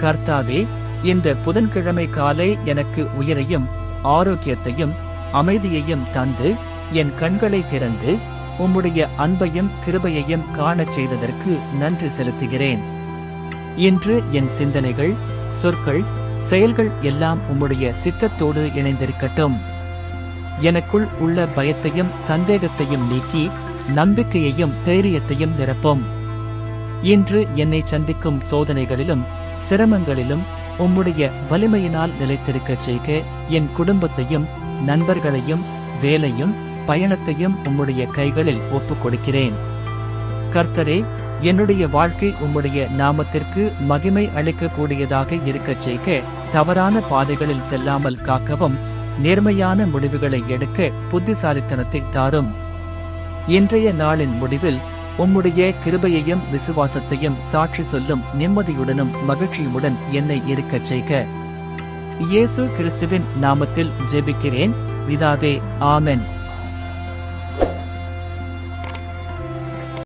கர்த்தாவே, இந்த புதன்கிழமை காலை எனக்கு உயிரையும் ஆரோக்கியத்தையும் அமைதியையும் தந்து என் கண்களை திறந்து உம்முடைய அன்பையும் கிருபையையும் காணச் செய்ததற்கு நன்றி செலுத்துகிறேன். இன்று என் சிந்தனைகள், சொற்கள், செயல்கள் எல்லாம் உம்முடைய சித்தத்தோடு இணைந்திருக்கட்டும். எனக்குள் உள்ள பயத்தையும் சந்தேகத்தையும் நீக்கி நம்பிக்கையையும் தைரியத்தையும் நிரப்பும். இன்று என்னை சந்திக்கும் சோதனைகளிலும் சிரமங்களிலும் உம்முடைய வலிமையினால் நிலைத்திருக்கச் செய்க. என் குடும்பத்தையும் நண்பர்களையும் வேலையும் பயணத்தையும் உம்முடைய கைகளில் ஒப்புக் கொடுக்கிறேன். கர்த்தரே, என்னுடைய வாழ்க்கை உம்முடைய நாமத்திற்கு மகிமை அளிக்கக்கூடியதாக இருக்கச் செய்க. தவறான பாதைகளில் செல்லாமல் காக்கவும் நேர்மையான முடிவுகளை எடுக்க புத்திசாலித்தனத்தை தாரும். இன்றைய நாளின் முடிவில் உம்முடைய கிருபையையும் விசுவாசத்தையும் சாட்சி சொல்லும் நிம்மதியுடனும் மகிழ்ச்சியுடன் என்னை இருக்கச் செய்க. இயேசு கிறிஸ்துவின் நாமத்தில் ஜெபிக்கிறேன் பிதாவே, ஆமென்.